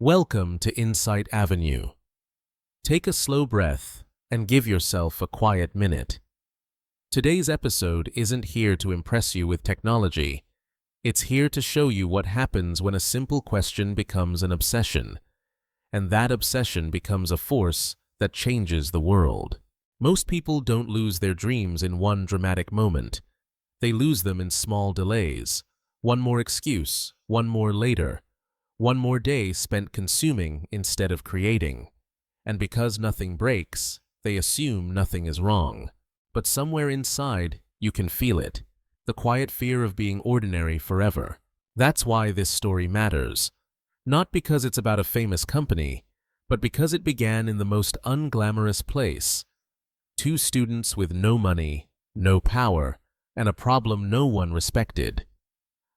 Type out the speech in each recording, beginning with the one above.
Welcome to Insight Avenue. Take a slow breath and give yourself a quiet minute. Today's episode isn't here to impress you with technology. It's here to show you what happens when a simple question becomes an obsession, and that obsession becomes a force that changes the world. Most people don't lose their dreams in one dramatic moment. They lose them in small delays. One more excuse, one more later. One more day spent consuming instead of creating. And because nothing breaks, they assume nothing is wrong. But somewhere inside, you can feel it. The quiet fear of being ordinary forever. That's why this story matters. Not because it's about a famous company, but because it began in the most unglamorous place. Two students with no money, no power, and a problem no one respected.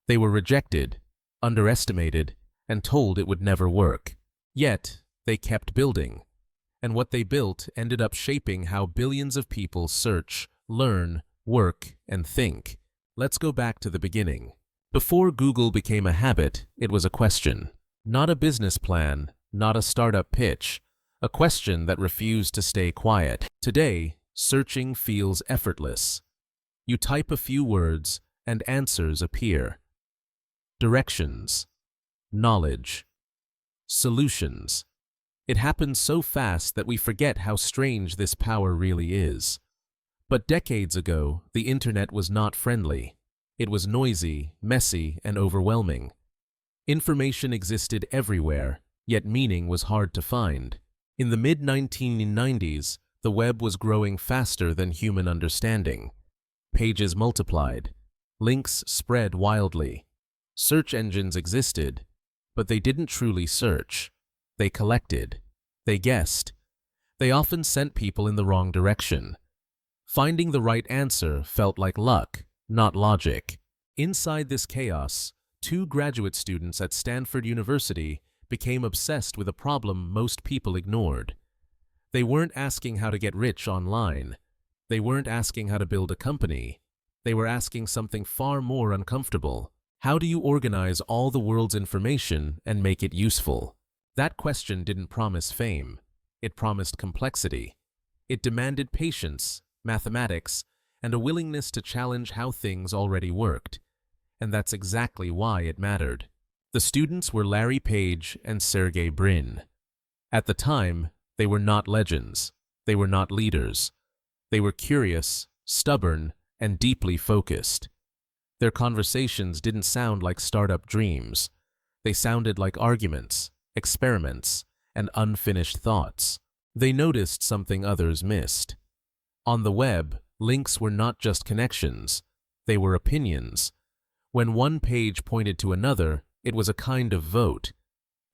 They were rejected, underestimated, and told it would never work. Yet, they kept building. And what they built ended up shaping how billions of people search, learn, work, and think. Let's go back to the beginning. Before Google became a habit, it was a question. Not a business plan, not a startup pitch. A question that refused to stay quiet. Today, searching feels effortless. You type a few words, and answers appear. Directions. Knowledge. Solutions. It happens so fast that we forget how strange this power really is. But decades ago, the internet was not friendly. It was noisy, messy, and overwhelming. Information existed everywhere, yet meaning was hard to find. In the mid-1990s, the web was growing faster than human understanding. Pages multiplied. Links spread wildly. Search engines existed, but they didn't truly search. They collected. They guessed. They often sent people in the wrong direction. Finding the right answer felt like luck, not logic. Inside this chaos, two graduate students at Stanford University became obsessed with a problem most people ignored. They weren't asking how to get rich online. They weren't asking how to build a company. They were asking something far more uncomfortable. How do you organize all the world's information and make it useful? That question didn't promise fame. It promised complexity. It demanded patience, mathematics, and a willingness to challenge how things already worked. And that's exactly why it mattered. The students were Larry Page and Sergey Brin. At the time, they were not legends. They were not leaders. They were curious, stubborn, and deeply focused. Their conversations didn't sound like startup dreams. They sounded like arguments, experiments, and unfinished thoughts. They noticed something others missed. On the web, links were not just connections. They were opinions. When one page pointed to another, it was a kind of vote.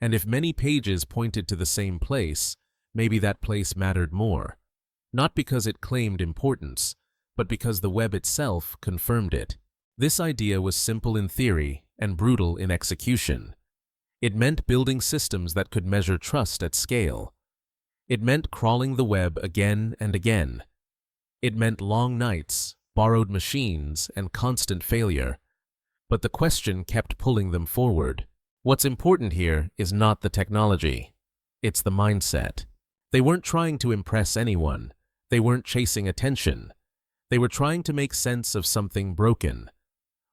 And if many pages pointed to the same place, maybe that place mattered more. Not because it claimed importance, but because the web itself confirmed it. This idea was simple in theory and brutal in execution. It meant building systems that could measure trust at scale. It meant crawling the web again and again. It meant long nights, borrowed machines, and constant failure. But the question kept pulling them forward. What's important here is not the technology. It's the mindset. They weren't trying to impress anyone. They weren't chasing attention. They were trying to make sense of something broken.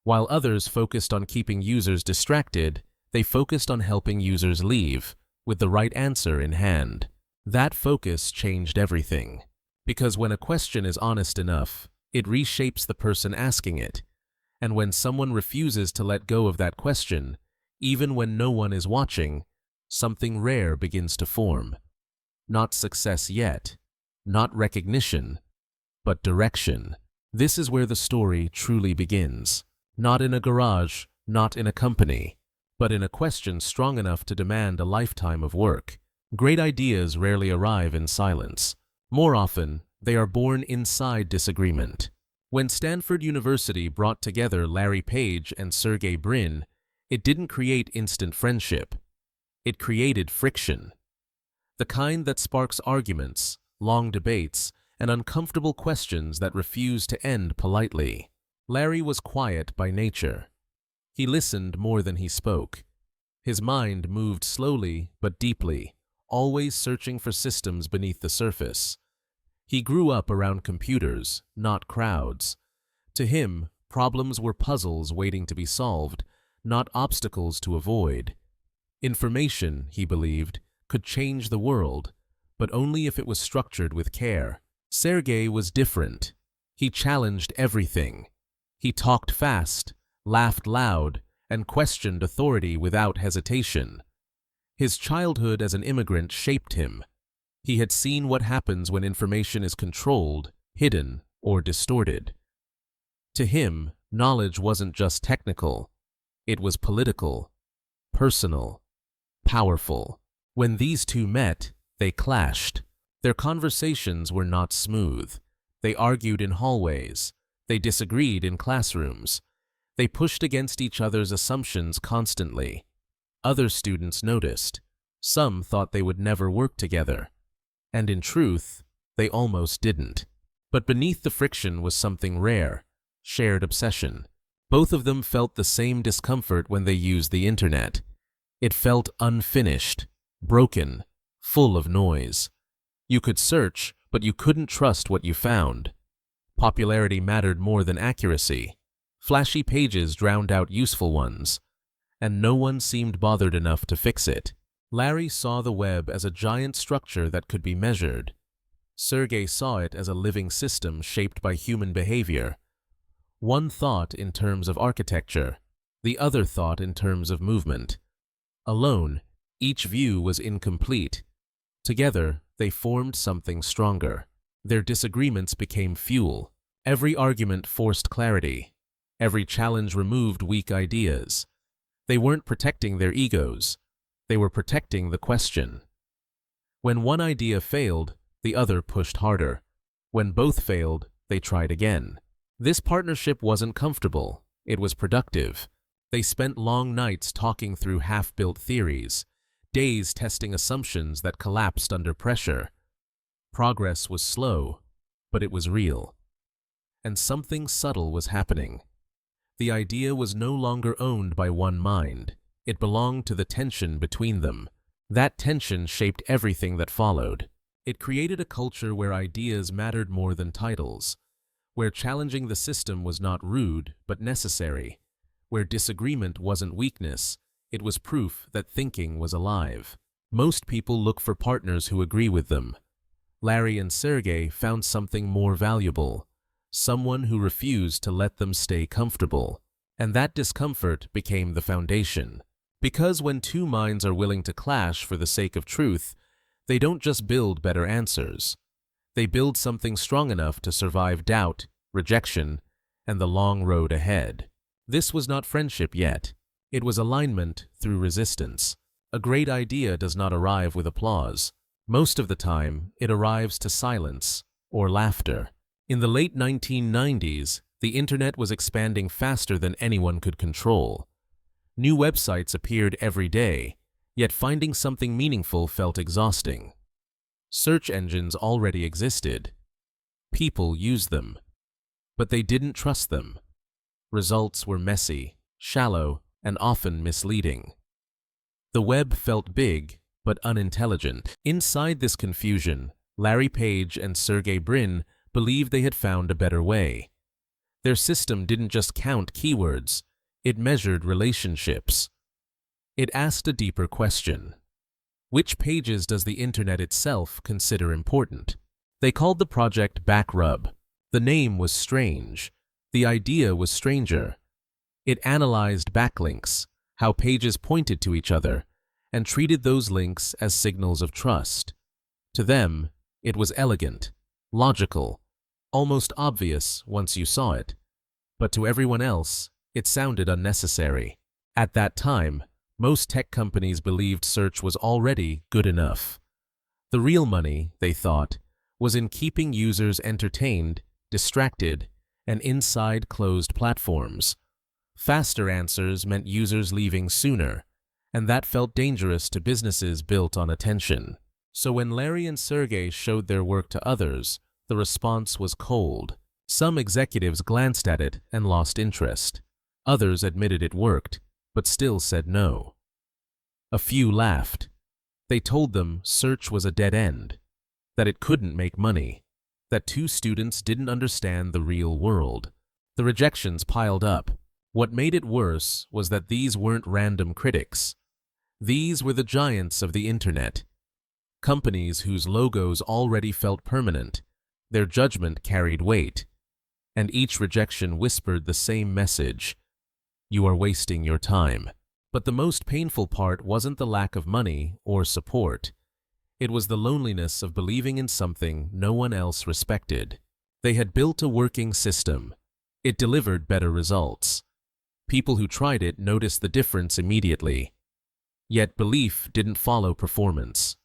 While others focused on keeping users distracted, they focused on helping users leave, with the right answer in hand. That focus changed everything. Because when a question is honest enough, it reshapes the person asking it. And when someone refuses to let go of that question, even when no one is watching, something rare begins to form. Not success yet, not recognition, but direction. This is where the story truly begins. Not in a garage, not in a company, but in a question strong enough to demand a lifetime of work. Great ideas rarely arrive in silence. More often, they are born inside disagreement. When Stanford University brought together Larry Page and Sergey Brin, it didn't create instant friendship. It created friction. The kind that sparks arguments, long debates, and uncomfortable questions that refuse to end politely. Larry was quiet by nature. He listened more than he spoke. His mind moved slowly but deeply, always searching for systems beneath the surface. He grew up around computers, not crowds. To him, problems were puzzles waiting to be solved, not obstacles to avoid. Information, he believed, could change the world, but only if it was structured with care. Sergei was different. He challenged everything. He talked fast, laughed loud, and questioned authority without hesitation. His childhood as an immigrant shaped him. He had seen what happens when information is controlled, hidden, or distorted. To him, knowledge wasn't just technical. It was political, personal, powerful. When these two met, they clashed. Their conversations were not smooth. They argued in hallways. They disagreed in classrooms. They pushed against each other's assumptions constantly. Other students noticed. Some thought they would never work together. And in truth, they almost didn't. But beneath the friction was something rare, shared obsession. Both of them felt the same discomfort when they used the internet. It felt unfinished, broken, full of noise. You could search, but you couldn't trust what you found. Popularity mattered more than accuracy. Flashy pages drowned out useful ones, and no one seemed bothered enough to fix it. Larry saw the web as a giant structure that could be measured. Sergei saw it as a living system shaped by human behavior. One thought in terms of architecture, the other thought in terms of movement. Alone, each view was incomplete. Together, they formed something stronger. Their disagreements became fuel. Every argument forced clarity. Every challenge removed weak ideas. They weren't protecting their egos. They were protecting the question. When one idea failed, the other pushed harder. When both failed, they tried again. This partnership wasn't comfortable. It was productive. They spent long nights talking through half-built theories, days testing assumptions that collapsed under pressure. Progress was slow, but it was real. And something subtle was happening. The idea was no longer owned by one mind. It belonged to the tension between them. That tension shaped everything that followed. It created a culture where ideas mattered more than titles, where challenging the system was not rude but necessary, where disagreement wasn't weakness, it was proof that thinking was alive. Most people look for partners who agree with them. Larry and Sergei found something more valuable, someone who refused to let them stay comfortable. And that discomfort became the foundation. Because when two minds are willing to clash for the sake of truth, they don't just build better answers. They build something strong enough to survive doubt, rejection, and the long road ahead. This was not friendship yet. It was alignment through resistance. A great idea does not arrive with applause. Most of the time, it arrives to silence or laughter. In the late 1990s, the internet was expanding faster than anyone could control. New websites appeared every day, yet finding something meaningful felt exhausting. Search engines already existed. People used them, but they didn't trust them. Results were messy, shallow, and often misleading. The web felt big, but unintelligent. Inside this confusion, Larry Page and Sergey Brin believed they had found a better way. Their system didn't just count keywords, it measured relationships. It asked a deeper question. Which pages does the internet itself consider important? They called the project Backrub. The name was strange. The idea was stranger. It analyzed backlinks, how pages pointed to each other, and treated those links as signals of trust. To them, it was elegant, logical, almost obvious once you saw it. But to everyone else, it sounded unnecessary. At that time, most tech companies believed search was already good enough. The real money, they thought, was in keeping users entertained, distracted, and inside closed platforms. Faster answers meant users leaving sooner, and that felt dangerous to businesses built on attention. So when Larry and Sergey showed their work to others, the response was cold. Some executives glanced at it and lost interest. Others admitted it worked, but still said no. A few laughed. They told them search was a dead end, that it couldn't make money, that 2 students didn't understand the real world. The rejections piled up. What made it worse was that these weren't random critics. These were the giants of the internet. Companies whose logos already felt permanent. Their judgment carried weight. And each rejection whispered the same message: you are wasting your time. But the most painful part wasn't the lack of money or support. It was the loneliness of believing in something no one else respected. They had built a working system. It delivered better results. People who tried it noticed the difference immediately. Yet belief didn't follow performance.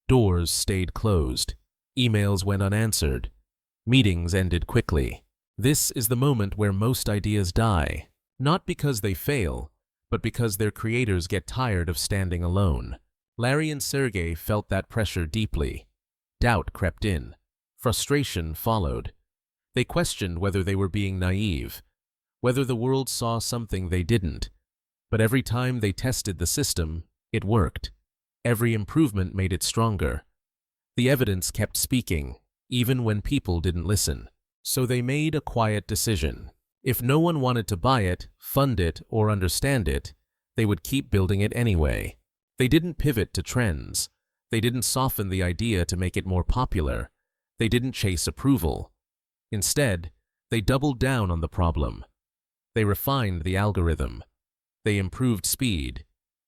Doors stayed closed. Emails went unanswered. Meetings ended quickly. This is the moment where most ideas die, not because they fail, but because their creators get tired of standing alone. Larry and Sergey felt that pressure deeply. Doubt crept in. Frustration followed. They questioned whether they were being naive, whether the world saw something they didn't. But every time they tested the system, it worked. Every improvement made it stronger. The evidence kept speaking, even when people didn't listen. So they made a quiet decision. If no one wanted to buy it, fund it, or understand it, they would keep building it anyway. They didn't pivot to trends. They didn't soften the idea to make it more popular. They didn't chase approval. Instead, they doubled down on the problem. They refined the algorithm. They improved speed.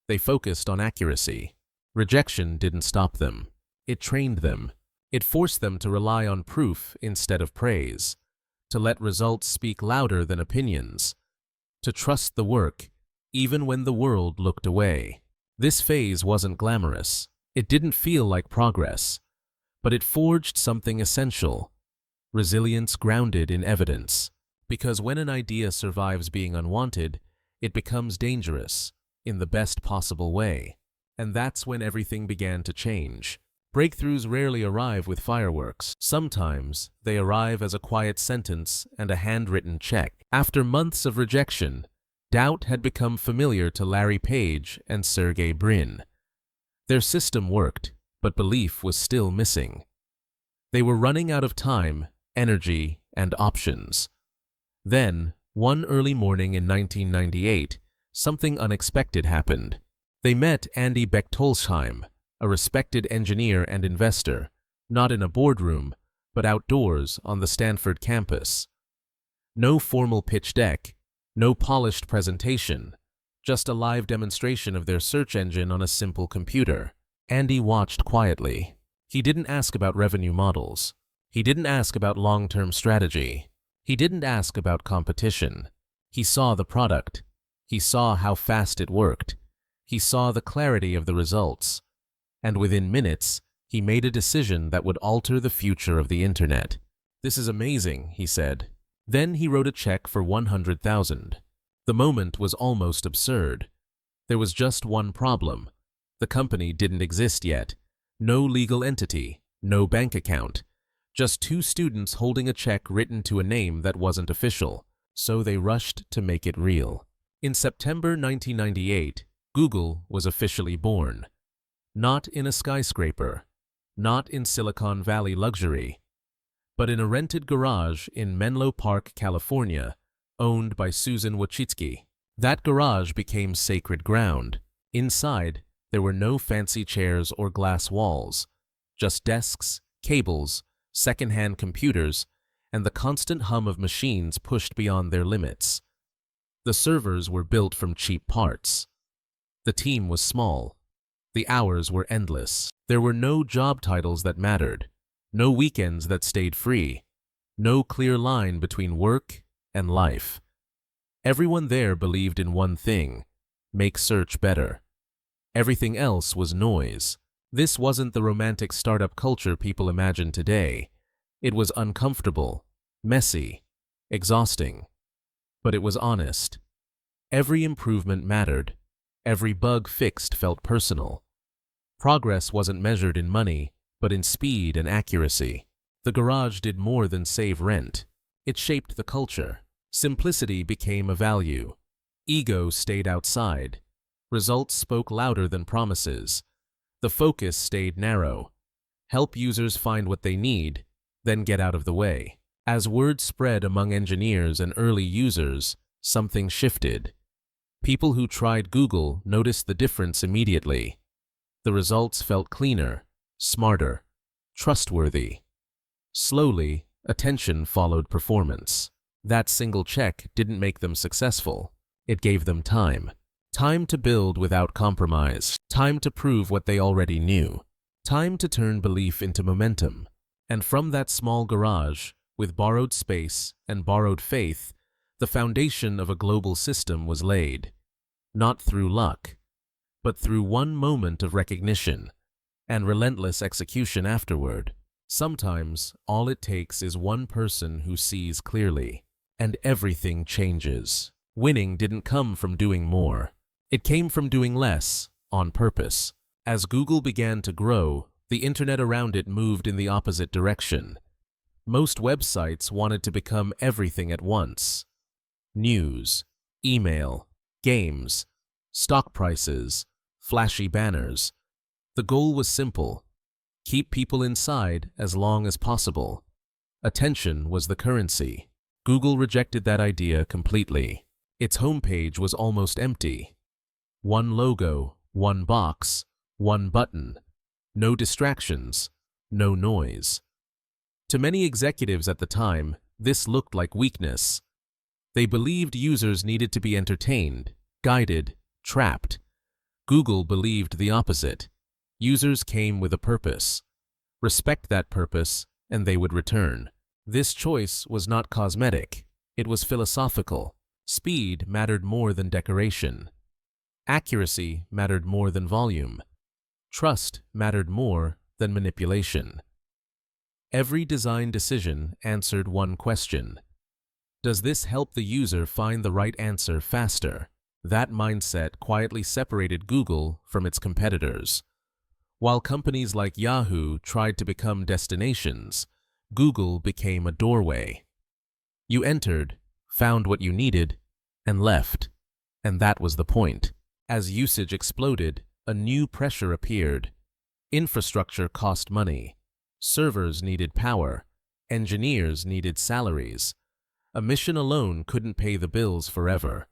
They focused on accuracy. Rejection didn't stop them. It trained them. It forced them to rely on proof instead of praise, to let results speak louder than opinions, to trust the work even when the world looked away. This phase wasn't glamorous. It didn't feel like progress, but it forged something essential: resilience grounded in evidence. Because when an idea survives being unwanted, it becomes dangerous in the best possible way. And that's when everything began to change. Breakthroughs rarely arrive with fireworks. Sometimes they arrive as a quiet sentence and a handwritten check. After months of rejection, doubt had become familiar to Larry Page and Sergey Brin. Their system worked, but belief was still missing. They were running out of time, energy, and options. Then, one early morning in 1998, something unexpected happened. They met Andy Bechtolsheim, a respected engineer and investor, not in a boardroom, but outdoors on the Stanford campus. No formal pitch deck, no polished presentation, just a live demonstration of their search engine on a simple computer. Andy watched quietly. He didn't ask about revenue models. He didn't ask about long-term strategy. He didn't ask about competition. He saw the product. He saw how fast it worked. He saw the clarity of the results. And within minutes, he made a decision that would alter the future of the internet. "This is amazing," he said. Then he wrote a check for $100,000. The moment was almost absurd. There was just one problem. The company didn't exist yet. No legal entity, no bank account. Just 2 students holding a check written to a name that wasn't official. So they rushed to make it real. In September 1998, Google was officially born. Not in a skyscraper, not in Silicon Valley luxury, but in a rented garage in Menlo Park, California, owned by Susan Wojcicki. That garage became sacred ground. Inside, there were no fancy chairs or glass walls, just desks, cables, second-hand computers, and the constant hum of machines pushed beyond their limits. The servers were built from cheap parts. The team was small. The hours were endless. There were no job titles that mattered, no weekends that stayed free, no clear line between work and life. Everyone there believed in one thing: make search better. Everything else was noise. This wasn't the romantic startup culture people imagine today. It was uncomfortable, messy, exhausting. But it was honest. Every improvement mattered. Every bug fixed felt personal. Progress wasn't measured in money, but in speed and accuracy. The garage did more than save rent. It shaped the culture. Simplicity became a value. Ego stayed outside. Results spoke louder than promises. The focus stayed narrow. Help users find what they need, then get out of the way. As word spread among engineers and early users, something shifted. People who tried Google noticed the difference immediately. The results felt cleaner, smarter, trustworthy. Slowly, attention followed performance. That single check didn't make them successful. It gave them time. Time to build without compromise. Time to prove what they already knew. Time to turn belief into momentum. And from that small garage, with borrowed space and borrowed faith, the foundation of a global system was laid. Not through luck, but through one moment of recognition and relentless execution afterward. Sometimes all it takes is one person who sees clearly, and everything changes. Winning didn't come from doing more. It came from doing less, on purpose. As Google began to grow, the internet around it moved in the opposite direction. Most websites wanted to become everything at once. News, email, games, stock prices, flashy banners. The goal was simple: keep people inside as long as possible. Attention was the currency. Google rejected that idea completely. Its homepage was almost empty. One logo, one box, one button. No distractions, no noise. To many executives at the time, this looked like weakness. They believed users needed to be entertained, guided, trapped. Google believed the opposite. Users came with a purpose. Respect that purpose, and they would return. This choice was not cosmetic. It was philosophical. Speed mattered more than decoration. Accuracy mattered more than volume. Trust mattered more than manipulation. Every design decision answered one question: does this help the user find the right answer faster? That mindset quietly separated Google from its competitors. While companies like Yahoo tried to become destinations, Google became a doorway. You entered, found what you needed, and left. And that was the point. As usage exploded, a new pressure appeared. Infrastructure cost money. Servers needed power. Engineers needed salaries. A mission alone couldn't pay the bills forever.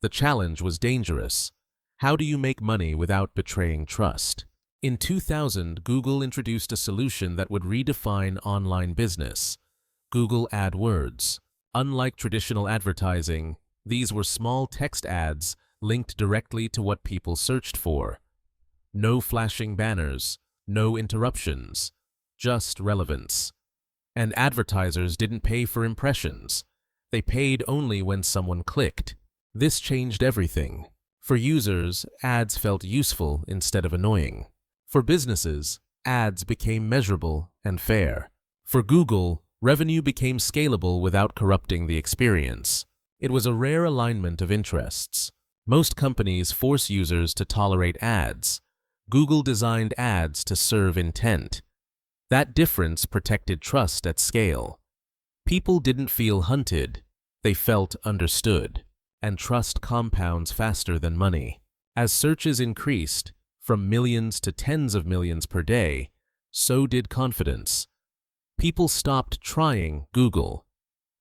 The challenge was dangerous. How do you make money without betraying trust? In 2000, Google introduced a solution that would redefine online business: Google AdWords. Unlike traditional advertising, these were small text ads linked directly to what people searched for. No flashing banners, no interruptions, just relevance. And advertisers didn't pay for impressions. They paid only when someone clicked. This changed everything. For users, ads felt useful instead of annoying. For businesses, ads became measurable and fair. For Google, revenue became scalable without corrupting the experience. It was a rare alignment of interests. Most companies force users to tolerate ads. Google designed ads to serve intent. That difference protected trust at scale. People didn't feel hunted. They felt understood. And trust compounds faster than money. As searches increased, from millions to tens of millions per day, so did confidence. People stopped trying Google.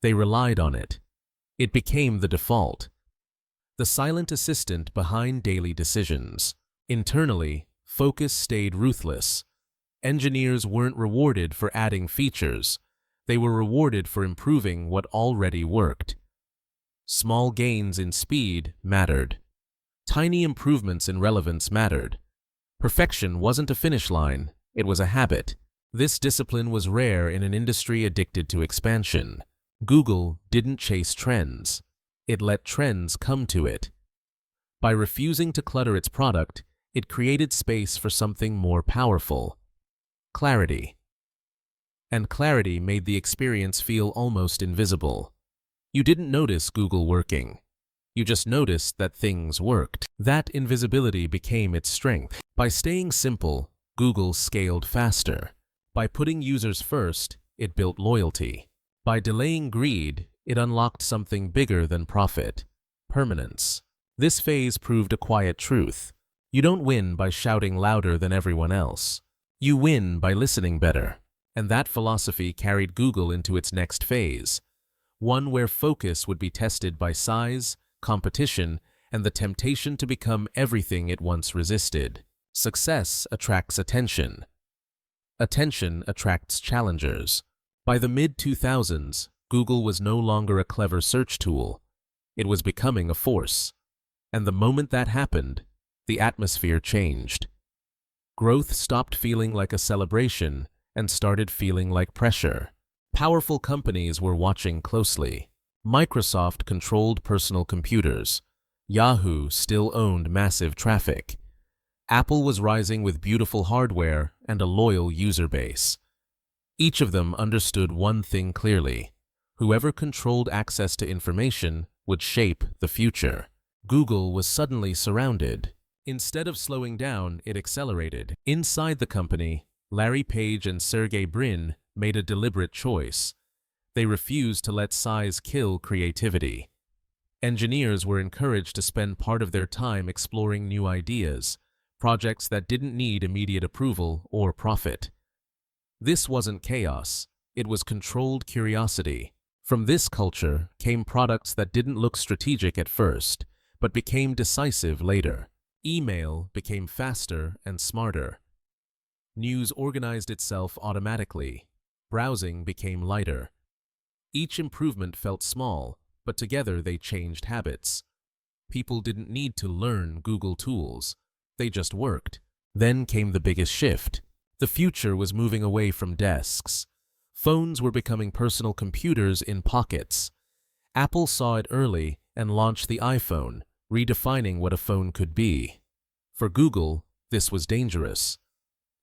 They relied on it. It became the default. The silent assistant behind daily decisions. Internally, focus stayed ruthless. Engineers weren't rewarded for adding features. They were rewarded for improving what already worked. Small gains in speed mattered. Tiny improvements in relevance mattered. Perfection wasn't a finish line, it was a habit. This discipline was rare in an industry addicted to expansion. Google didn't chase trends. It let trends come to it. By refusing to clutter its product, it created space for something more powerful: clarity. And clarity made the experience feel almost invisible. You didn't notice Google working. You just noticed that things worked. That invisibility became its strength. By staying simple, Google scaled faster. By putting users first, it built loyalty. By delaying greed, it unlocked something bigger than profit: permanence. This phase proved a quiet truth. You don't win by shouting louder than everyone else. You win by listening better. And that philosophy carried Google into its next phase, one where focus would be tested by size, competition, and the temptation to become everything it once resisted. Success attracts attention. Attention attracts challengers. By the mid-2000s, Google was no longer a clever search tool. It was becoming a force. And the moment that happened, the atmosphere changed. Growth stopped feeling like a celebration and started feeling like pressure. Powerful companies were watching closely. Microsoft controlled personal computers. Yahoo still owned massive traffic. Apple was rising with beautiful hardware and a loyal user base. Each of them understood one thing clearly: whoever controlled access to information would shape the future. Google was suddenly surrounded. Instead of slowing down, it accelerated. Inside the company, Larry Page and Sergey Brin made a deliberate choice. They refused to let size kill creativity. Engineers were encouraged to spend part of their time exploring new ideas, projects that didn't need immediate approval or profit. This wasn't chaos, it was controlled curiosity. From this culture came products that didn't look strategic at first, but became decisive later. Email became faster and smarter. News organized itself automatically. Browsing became lighter. Each improvement felt small, but together they changed habits. People didn't need to learn Google tools. They just worked. Then came the biggest shift. The future was moving away from desks. Phones were becoming personal computers in pockets. Apple saw it early and launched the iPhone, redefining what a phone could be. For Google, this was dangerous.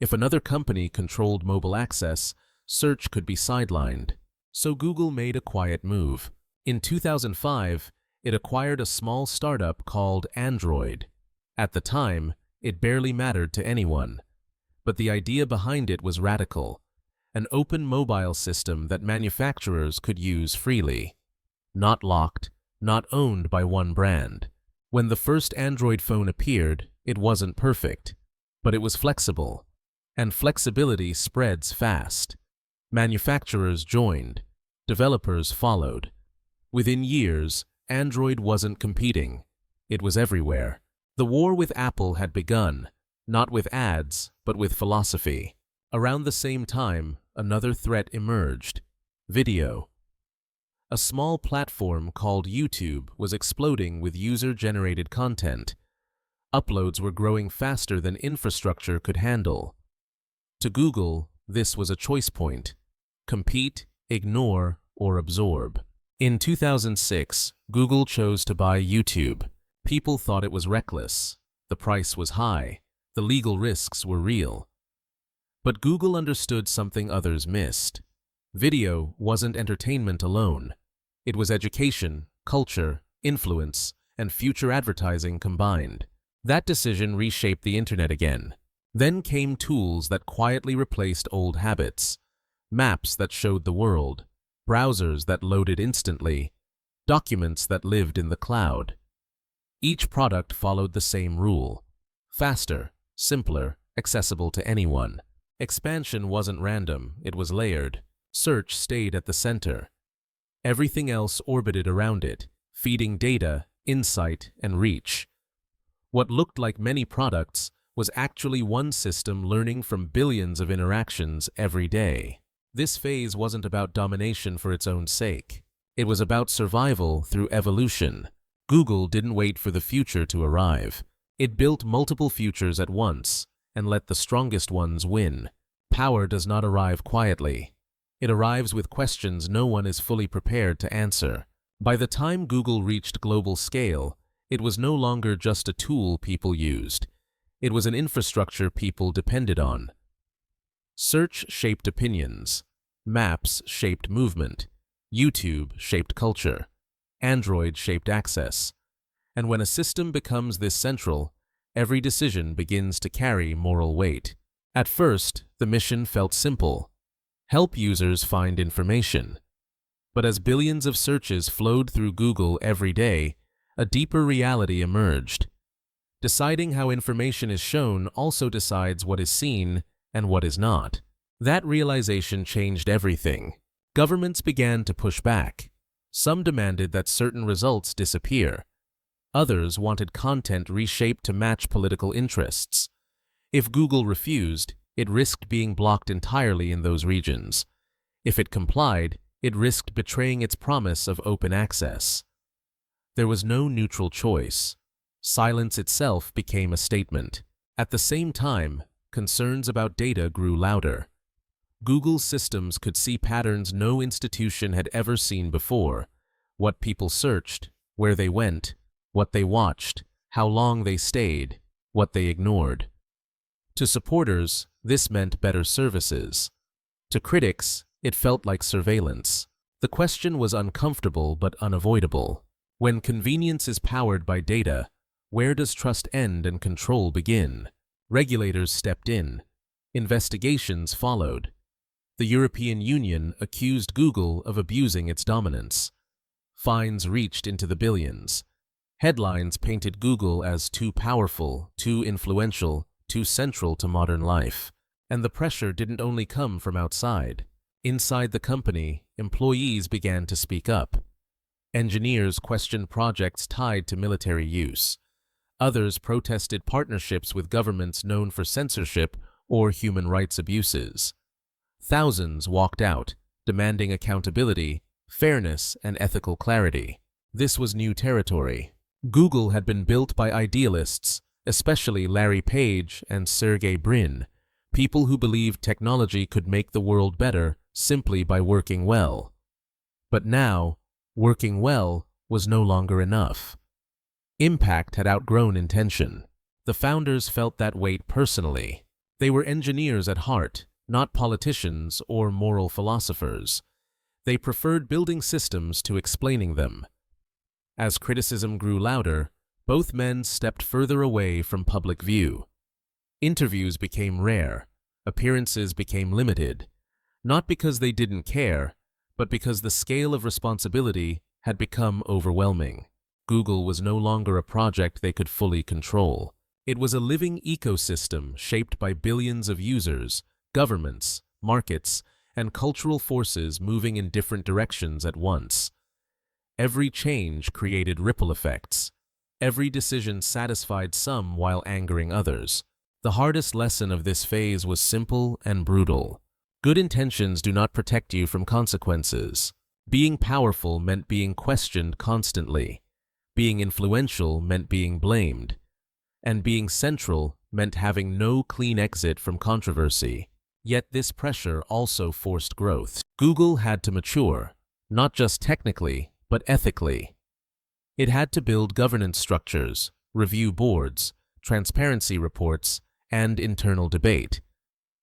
If another company controlled mobile access, search could be sidelined. So Google made a quiet move. In 2005, it acquired a small startup called Android. At the time, it barely mattered to anyone. But the idea behind it was radical: an open mobile system that manufacturers could use freely. Not locked, not owned by one brand. When the first Android phone appeared, it wasn't perfect, but it was flexible. And flexibility spreads fast. Manufacturers joined. Developers followed. Within years, Android wasn't competing. It was everywhere. The war with Apple had begun, not with ads, but with philosophy. Around the same time, another threat emerged: video. A small platform called YouTube was exploding with user-generated content. Uploads were growing faster than infrastructure could handle. To Google, this was a choice point: compete, ignore, or absorb. In 2006, Google chose to buy YouTube. People thought it was reckless. The price was high. The legal risks were real. But Google understood something others missed. Video wasn't entertainment alone. It was education, culture, influence, and future advertising combined. That decision reshaped the internet again. Then came tools that quietly replaced old habits: maps that showed the world, browsers that loaded instantly, documents that lived in the cloud. Each product followed the same rule: faster, simpler, accessible to anyone. Expansion wasn't random, it was layered. Search stayed at the center. Everything else orbited around it, feeding data, insight, and reach. What looked like many products was actually one system learning from billions of interactions every day. This phase wasn't about domination for its own sake. It was about survival through evolution. Google didn't wait for the future to arrive. It built multiple futures at once and let the strongest ones win. Power does not arrive quietly. It arrives with questions no one is fully prepared to answer. By the time Google reached global scale, it was no longer just a tool people used. It was an infrastructure people depended on. Search shaped opinions. Maps shaped movement. YouTube shaped culture. Android shaped access. And when a system becomes this central, every decision begins to carry moral weight. At first, the mission felt simple: help users find information. But as billions of searches flowed through Google every day, a deeper reality emerged. Deciding how information is shown also decides what is seen and what is not. That realization changed everything. Governments began to push back. Some demanded that certain results disappear. Others wanted content reshaped to match political interests. If Google refused, it risked being blocked entirely in those regions. If it complied, it risked betraying its promise of open access. There was no neutral choice. Silence itself became a statement. At the same time, concerns about data grew louder. Google's systems could see patterns no institution had ever seen before: what people searched, where they went, what they watched, how long they stayed, what they ignored. To supporters, this meant better services. To critics, it felt like surveillance. The question was uncomfortable but unavoidable. When convenience is powered by data, where does trust end and control begin? Regulators stepped in. Investigations followed. The European Union accused Google of abusing its dominance. Fines reached into the billions. Headlines painted Google as too powerful, too influential, too central to modern life. And the pressure didn't only come from outside. Inside the company, employees began to speak up. Engineers questioned projects tied to military use. Others protested partnerships with governments known for censorship or human rights abuses. Thousands walked out, demanding accountability, fairness, and ethical clarity. This was new territory. Google had been built by idealists, especially Larry Page and Sergey Brin, people who believed technology could make the world better simply by working well. But now, working well was no longer enough. Impact had outgrown intention. The founders felt that weight personally. They were engineers at heart, not politicians or moral philosophers. They preferred building systems to explaining them. As criticism grew louder, both men stepped further away from public view. Interviews became rare. Appearances became limited. Not because they didn't care, but because the scale of responsibility had become overwhelming. Google was no longer a project they could fully control. It was a living ecosystem shaped by billions of users, governments, markets, and cultural forces moving in different directions at once. Every change created ripple effects. Every decision satisfied some while angering others. The hardest lesson of this phase was simple and brutal. Good intentions do not protect you from consequences. Being powerful meant being questioned constantly. Being influential meant being blamed. And being central meant having no clean exit from controversy. Yet this pressure also forced growth. Google had to mature, not just technically, but ethically. It had to build governance structures, review boards, transparency reports, and internal debate.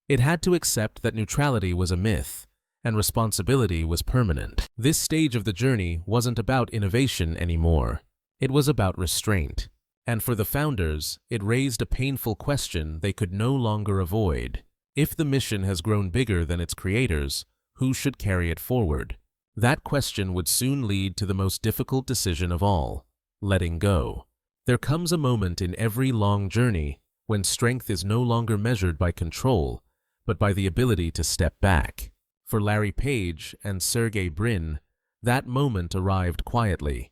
It had to accept that neutrality was a myth, and responsibility was permanent. This stage of the journey wasn't about innovation anymore. It was about restraint. And for the founders, it raised a painful question they could no longer avoid. If the mission has grown bigger than its creators, who should carry it forward? That question would soon lead to the most difficult decision of all: letting go. There comes a moment in every long journey when strength is no longer measured by control, but by the ability to step back. For Larry Page and Sergey Brin, that moment arrived quietly.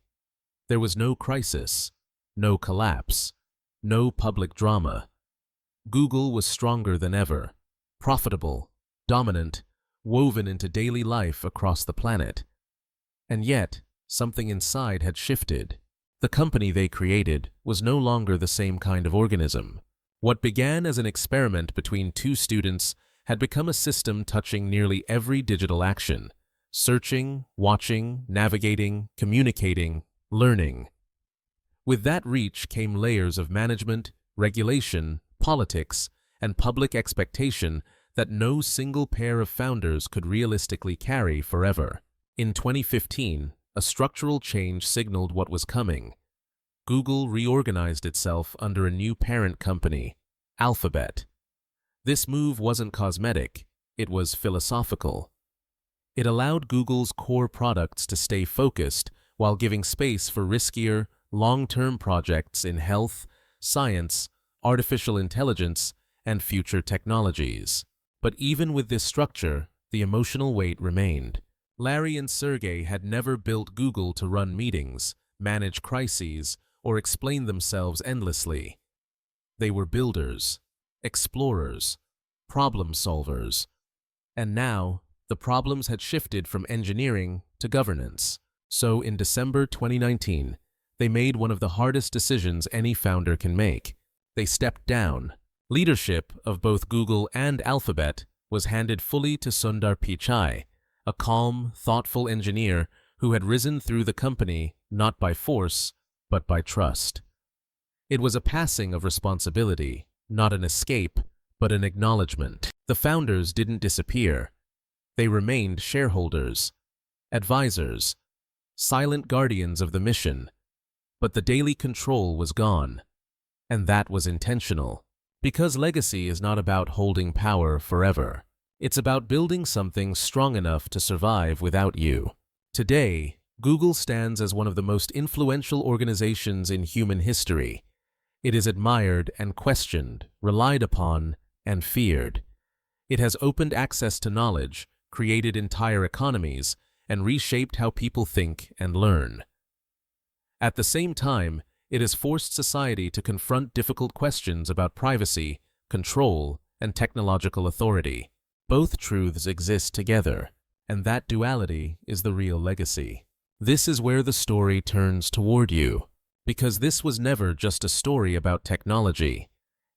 There was no crisis, no collapse, no public drama. Google was stronger than ever, profitable, dominant, woven into daily life across the planet. And yet, something inside had shifted. The company they created was no longer the same kind of organism. What began as an experiment between two students had become a system touching nearly every digital action: searching, watching, navigating, communicating, learning. With that reach came layers of management, regulation, politics, and public expectation that no single pair of founders could realistically carry forever. In 2015, a structural change signaled what was coming. Google reorganized itself under a new parent company, Alphabet. This move wasn't cosmetic, it was philosophical. It allowed Google's core products to stay focused while giving space for riskier, long-term projects in health, science, artificial intelligence, and future technologies. But even with this structure, the emotional weight remained. Larry and Sergey had never built Google to run meetings, manage crises, or explain themselves endlessly. They were builders, explorers, problem solvers. And now, the problems had shifted from engineering to governance. So in December 2019, they made one of the hardest decisions any founder can make. They stepped down. Leadership of both Google and Alphabet was handed fully to Sundar Pichai, a calm, thoughtful engineer who had risen through the company not by force, but by trust. It was a passing of responsibility, not an escape, but an acknowledgement. The founders didn't disappear. They remained shareholders, advisors, silent guardians of the mission. But the daily control was gone. And that was intentional. Because legacy is not about holding power forever. It's about building something strong enough to survive without you. Today, Google stands as one of the most influential organizations in human history. It is admired and questioned, relied upon, and feared. It has opened access to knowledge, created entire economies, and reshaped how people think and learn. At the same time, it has forced society to confront difficult questions about privacy, control, and technological authority. Both truths exist together, and that duality is the real legacy. This is where the story turns toward you, because this was never just a story about technology.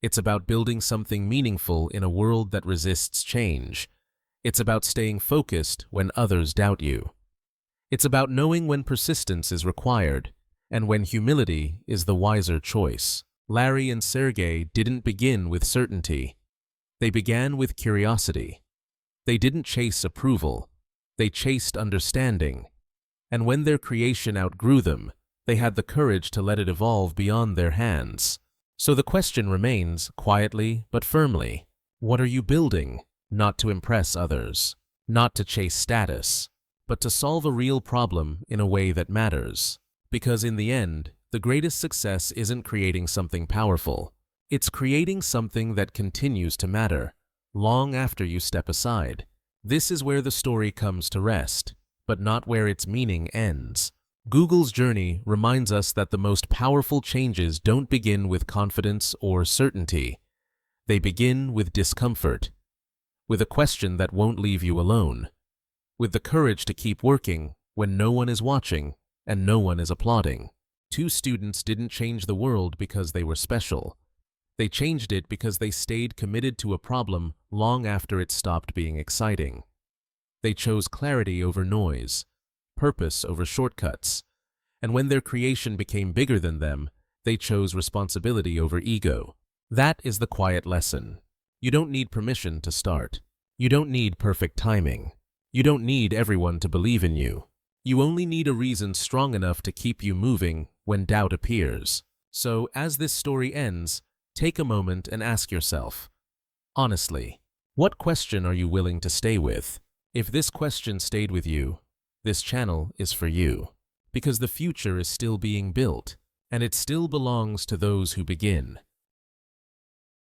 It's about building something meaningful in a world that resists change. It's about staying focused when others doubt you. It's about knowing when persistence is required, and when humility is the wiser choice. Larry and Sergey didn't begin with certainty. They began with curiosity. They didn't chase approval. They chased understanding. And when their creation outgrew them, they had the courage to let it evolve beyond their hands. So the question remains, quietly but firmly, what are you building? Not to impress others, not to chase status, but to solve a real problem in a way that matters. Because in the end, the greatest success isn't creating something powerful. It's creating something that continues to matter, long after you step aside. This is where the story comes to rest, but not where its meaning ends. Google's journey reminds us that the most powerful changes don't begin with confidence or certainty. They begin with discomfort, with a question that won't leave you alone, with the courage to keep working when no one is watching and no one is applauding. Two students didn't change the world because they were special. They changed it because they stayed committed to a problem long after it stopped being exciting. They chose clarity over noise, purpose over shortcuts, and when their creation became bigger than them, they chose responsibility over ego. That is the quiet lesson. You don't need permission to start. You don't need perfect timing. You don't need everyone to believe in you. You only need a reason strong enough to keep you moving when doubt appears. So, as this story ends, take a moment and ask yourself, honestly, what question are you willing to stay with? If this question stayed with you, this channel is for you. Because the future is still being built, and it still belongs to those who begin.